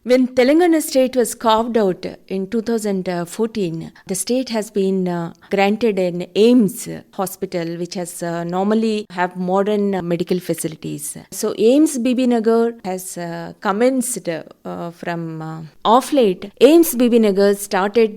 When Telangana state was carved out in 2014, the state has been granted an AIIMS hospital, which has normally have modern medical facilities. So AIIMS Bibinagar has commenced from off late. AIIMS Bibinagar started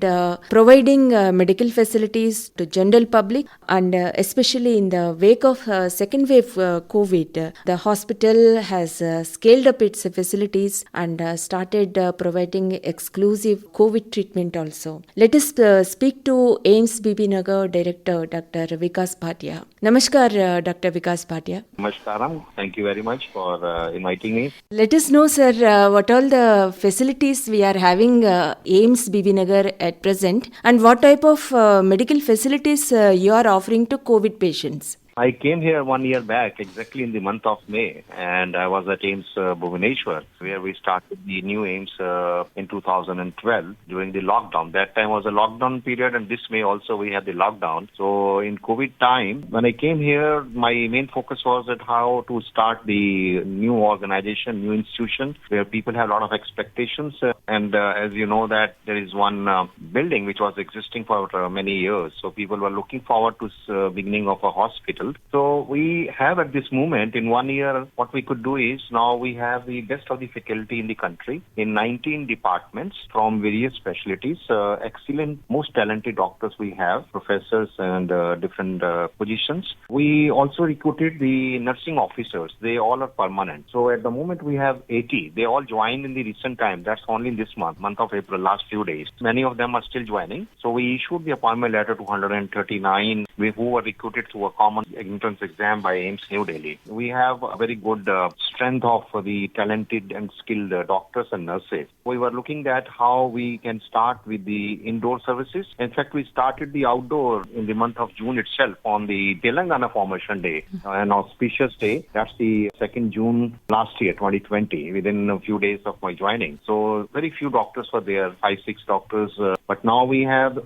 providing medical facilities to general public, and especially in the wake of second wave COVID, the hospital has scaled up its facilities and started providing exclusive COVID treatment also. Let us speak to AIIMS Bibinagar Director Dr. Vikas Bhatia. Namaskar, Dr. Vikas Bhatia. Namaskaram. Thank you very much for inviting me. Let us know, sir, what all the facilities we are having AIIMS Bibinagar at present, and what type of medical facilities you are offering to COVID patients. I came here 1 year back, exactly in the month of May, and I was at AIIMS Bhubaneswar, where we started the new AIIMS in 2012 during the lockdown. That time was a lockdown period, and this May also we had the lockdown. So in COVID time, when I came here, my main focus was at how to start the new organization, new institution, where people have a lot of expectations. And as you know that there is one building which was existing for many years. So people were looking forward to beginning of a hospital. So we have at this moment in 1 year, what we could do is now we have the best of the faculty in the country in 19 departments from various specialties. Excellent, most talented doctors we have, professors and different positions. We also recruited the nursing officers. They all are permanent. So at the moment we have 80. They all joined in the recent time. That's only in this month of April, last few days. Many of them are still joining. So we issued the appointment letter to 139 who were recruited through a common entrance exam by AIIMS New Delhi. We have a very good strength of the talented and skilled doctors and nurses. We were looking at how we can start with the indoor services. In fact, we started the outdoor in the month of June itself on the Telangana Formation Day, an auspicious day. That's the 2nd June last year, 2020, within a few days of my joining. So very few doctors were there, 5-6 doctors. But now we have,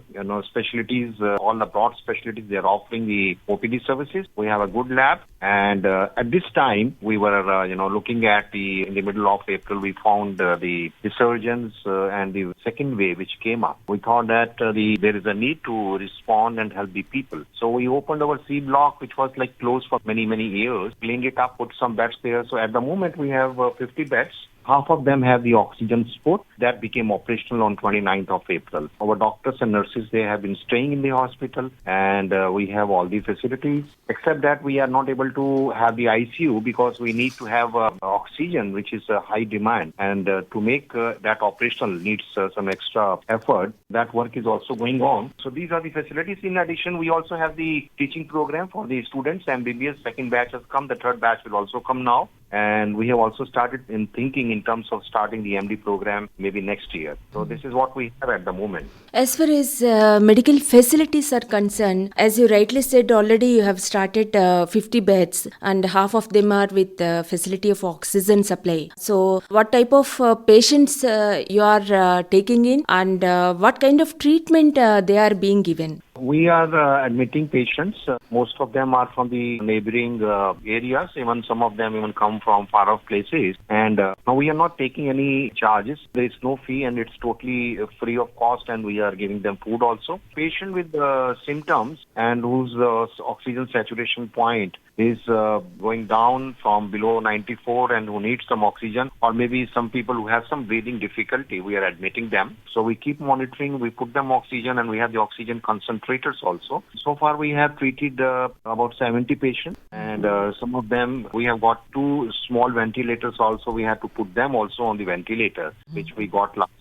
specialties, all the broad specialties. They are offering the OPD services. We have a good lab, and at this time we were, looking at in the middle of April, we found the resurgence and the second wave which came up. We thought that there is a need to respond and help the people. So we opened our C block, which was like closed for many years, cleaned it up, put some beds there. So at the moment we have 50 beds. Half of them have the oxygen support. That became operational on 29th of April. Our doctors and nurses, they have been staying in the hospital, and we have all the facilities, except that we are not able to have the ICU because we need to have oxygen, which is a high demand. And to make that operational needs some extra effort. That work is also going on. So these are the facilities. In addition, we also have the teaching program for the students. MBBS second batch has come. The third batch will also come now. And we have also started in thinking in terms of starting the MD program maybe next year. So this is what we have at the moment. As far as medical facilities are concerned, as you rightly said, already you have started 50 beds and half of them are with facility of oxygen supply. So what type of patients you are taking in, and what kind of treatment they are being given? We are admitting patients. Most of them are from the neighboring areas. Even some of them even come from far off places. And now we are not taking any charges. There is no fee, and it's totally free of cost, and we are giving them food also. Patient with symptoms and whose oxygen saturation point is going down from below 94 and who needs some oxygen, or maybe some people who have some breathing difficulty, we are admitting them. So we keep monitoring, we put them oxygen, and we have the oxygen concentrators also. So far we have treated about 70 patients, and some of them, we have got 2 small ventilators also. We had to put them also on the ventilator, which we got last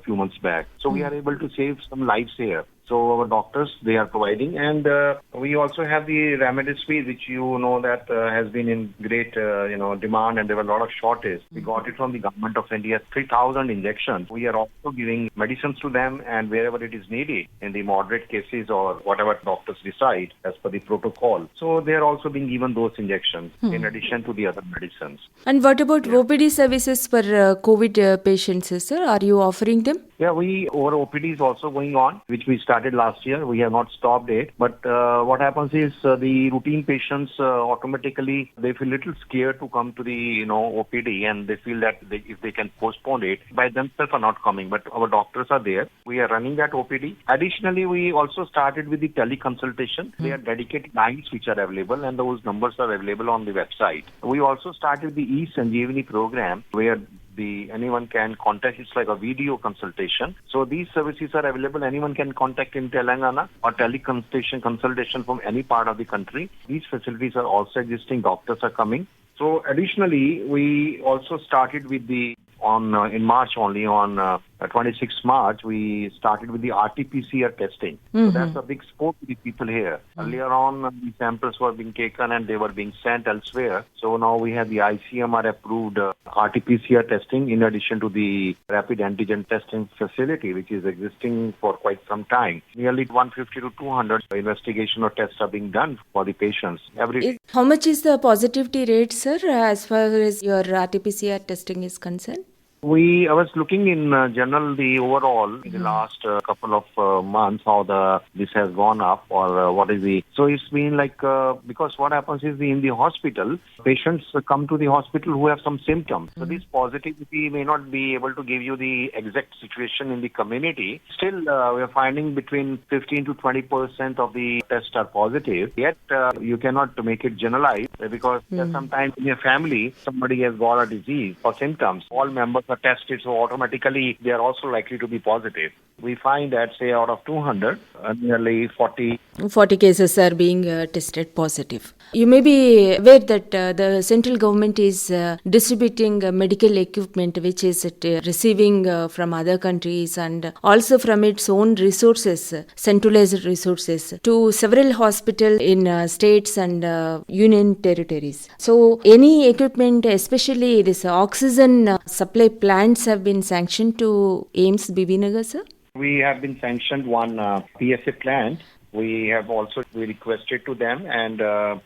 few months back. So we are able to save some lives here. So our doctors, they are providing, and we also have the remdesivir, which that has been in great demand, and there were a lot of shortage. We got it from the government of India, 3,000 injections. We are also giving medicines to them, and wherever it is needed, in the moderate cases or whatever doctors decide as per the protocol. So they are also being given those injections in addition to the other medicines. And what about OPD services for COVID patients, sir? Are you offering them? Yeah, our OPD is also going on, which we started last year. We have not stopped it. But what happens is the routine patients automatically, they feel a little scared to come to the, OPD, and they feel that if they can postpone it, by themselves are not coming. But our doctors are there. We are running that OPD. Additionally, we also started with the teleconsultation. They are dedicated lines which are available, and those numbers are available on the website. We also started the e-Sanjeevani program, where anyone can contact. It's like a video consultation. So these services are available. Anyone can contact in Telangana or consultation from any part of the country. These facilities are also existing. Doctors are coming. So additionally, we also started with in March only, on 26th March, we started with the RT-PCR testing. So that's a big sport to the people here. Earlier on, the samples were being taken and they were being sent elsewhere. So now we have the ICMR approved RT-PCR testing in addition to the rapid antigen testing facility, which is existing for quite some time. Nearly 150 to 200 investigation or tests are being done for the patients every day. How much is the positivity rate, sir, as far as your RT-PCR testing is concerned? I was looking in general, the overall in the last couple of months, how this has gone up, or what is the. So it's been like, because what happens is in the hospital, patients come to the hospital who have some symptoms. So this positivity may not be able to give you the exact situation in the community. Still, we are finding between 15 to 20% of the tests are positive. Yet, you cannot make it generalized, because sometimes in your family, somebody has got a disease or symptoms. All members are tested, so automatically they are also likely to be positive. We find that, say, out of 200, nearly 40 cases are being tested positive. You may be aware that the central government is distributing medical equipment which is receiving from other countries and also from its own resources, centralized resources, to several hospitals in states and union territories. So any equipment, especially this oxygen supply plants, have been sanctioned to AIIMS Bibinagar, sir? We have been sanctioned one PSA plant. We have also requested to them, and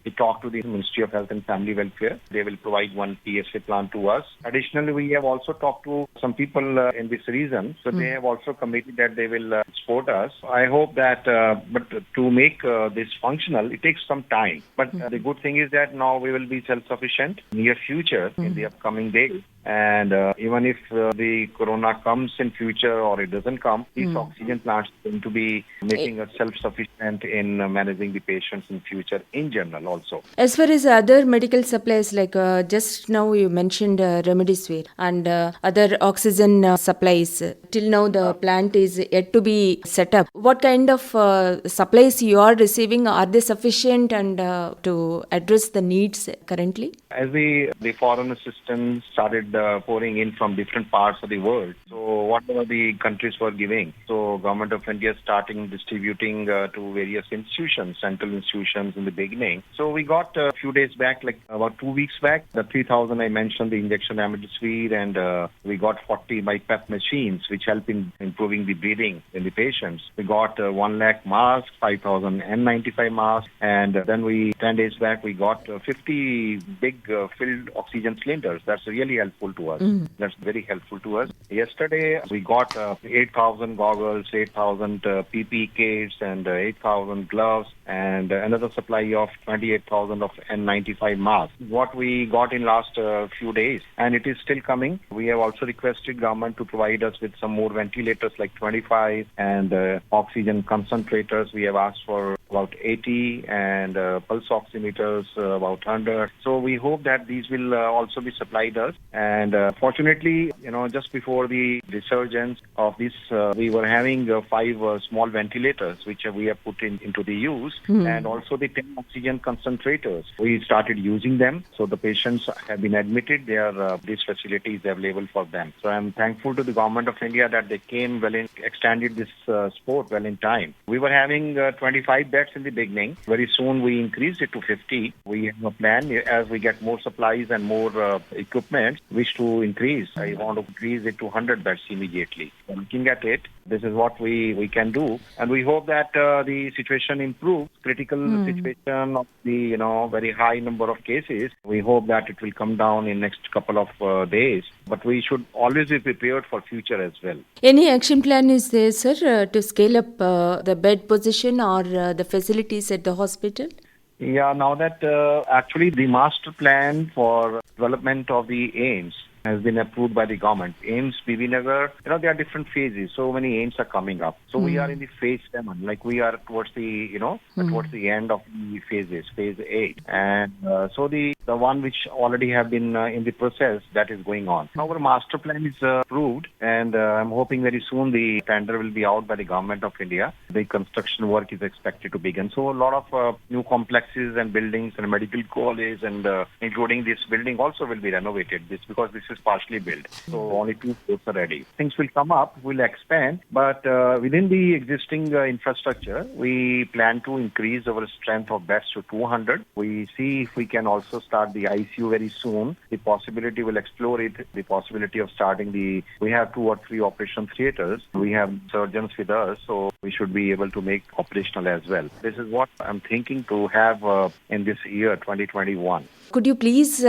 we talked to the Ministry of Health and Family Welfare. They will provide one PSA plant to us. Additionally, we have also talked to some people in this region. So they have also committed that they will support us. I hope that, but to make this functional, it takes some time. But the good thing is that now we will be self-sufficient in the near future, in the upcoming days. And even if the corona comes in future or it doesn't come, these oxygen plants are going to be making us self-sufficient in managing the patients in future in general also. As far as other medical supplies, like just now you mentioned remdesivir and other oxygen supplies, till now the plant is yet to be set up. What kind of supplies you are receiving? Are they sufficient and to address the needs currently? As the foreign assistance started pouring in from different parts of the world, so whatever the countries were giving, so Government of India starting distributing to various institutions, central institutions in the beginning. So we got a few days back, like about 2 weeks back, the 3,000 I mentioned, the injection remdesivir, and we got 40 BiPAP machines which help in improving the breathing in the patients. We got 1 lakh masks, 5,000 N95 masks, and then 10 days back we got 50 big filled oxygen cylinders. That's really helpful to us. That's very helpful to us. Yesterday we got 8,000 goggles, 8,000 PPE kits, and 8,000 gloves, and another supply of 28,000 of N95 masks. What we got in last few days, and it is still coming. We have also requested government to provide us with some more ventilators, like 25, and oxygen concentrators. We have asked for about 80, and pulse oximeters about 100. So we hope that these will also be supplied us. And fortunately, just before the resurgence of this, we were having 5 small ventilators which we have put into the use, and also the 10 oxygen concentrators. We started using them, so the patients have been admitted. This facility is available for them. So I'm thankful to the Government of India that they came extended this sport well in time. We were having 25 beds in the beginning. Very soon we increased it to 50. We have a plan as we get more supplies and more equipment, wish to increase. I want to increase it to 100 beds immediately. Looking at it, This is what we can do, and we hope that the situation improves. Critical situation of the very high number of cases. We hope that it will come down in next couple of days. But we should always be prepared for future as well. Any action plan is there, sir, to scale up the bed position or the facilities at the hospital? Yeah, now that actually the master plan for development of the AIIMS has been approved by the government. AIIMS Bibinagar, there are different phases. So many AIIMS are coming up. So we are in the phase 7, like we are towards the, towards the end of the phases, phase 8. And so the one which already have been in the process, that is going on. Our master plan is approved, and I'm hoping very soon the tender will be out by the government of India. The construction work is expected to begin. So a lot of new complexes and buildings and medical college and including this building also will be renovated. Because this is partially built. So only 2 floors are ready. Things will come up, will expand, but within the existing infrastructure, we plan to increase our strength of beds to 200. We see if we can also start the ICU very soon. The possibility will explore it, the possibility of starting we have 2 or 3 operation theaters. We have surgeons with us, so we should be able to make operational as well. This is what I'm thinking to have in this year, 2021. Could you please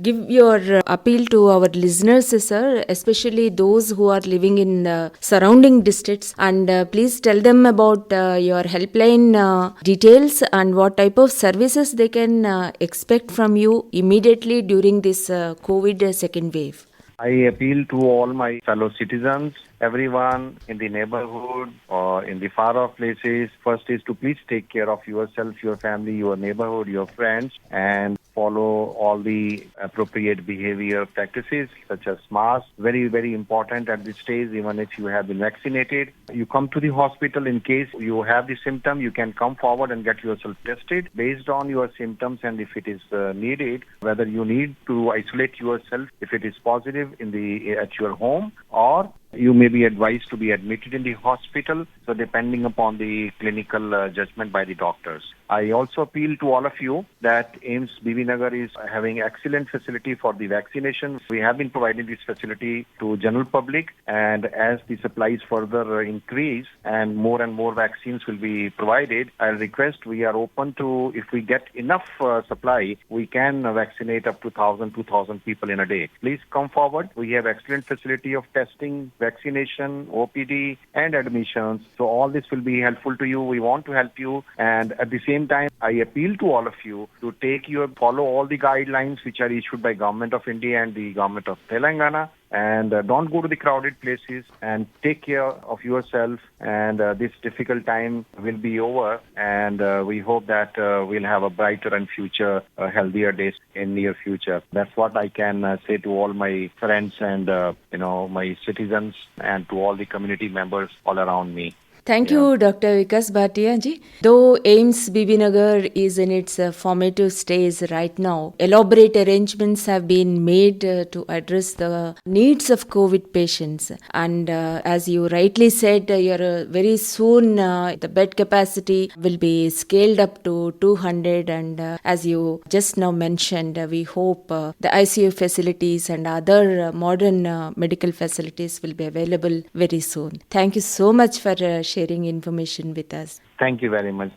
give your appeal to our listeners, sir, especially those who are living in the surrounding districts, and please tell them about your helpline details and what type of services they can expect from you immediately during this COVID second wave. I appeal to all my fellow citizens, everyone in the neighborhood or in the far off places. First is to please take care of yourself, your family, your neighborhood, your friends, and follow all the appropriate behavior practices such as masks. Very, very important at this stage, even if you have been vaccinated. You come to the hospital in case you have the symptom, you can come forward and get yourself tested based on your symptoms, and if it is needed, whether you need to isolate yourself if it is positive at your home, or you may be advised to be admitted in the hospital, so depending upon the clinical judgment by the doctors. I also appeal to all of you that AIIMS Bibinagar is having excellent facility for the vaccination. We have been providing this facility to general public, and as the supplies further increase and more vaccines will be provided, I'll request we are open to, if we get enough supply, we can vaccinate up to 1,000, 2,000 people in a day. Please come forward. We have excellent facility of testing, vaccination, OPD, and admissions. So all this will be helpful to you. We want to help you, and at the same time, I appeal to all of you to follow all the guidelines which are issued by Government of India and the Government of Telangana, and don't go to the crowded places, and take care of yourself, and this difficult time will be over, and we hope that we'll have a brighter and future, healthier days in near future. That's what I can say to all my friends and my citizens, and to all the community members all around me. Thank you, Dr. Vikas Bhatia ji. Though AIIMS Bibinagar is in its formative stage right now, elaborate arrangements have been made to address the needs of COVID patients. And as you rightly said, very soon the bed capacity will be scaled up to 200. And as you just now mentioned, we hope the ICU facilities and other modern medical facilities will be available very soon. Thank you so much for sharing information with us. Thank you very much.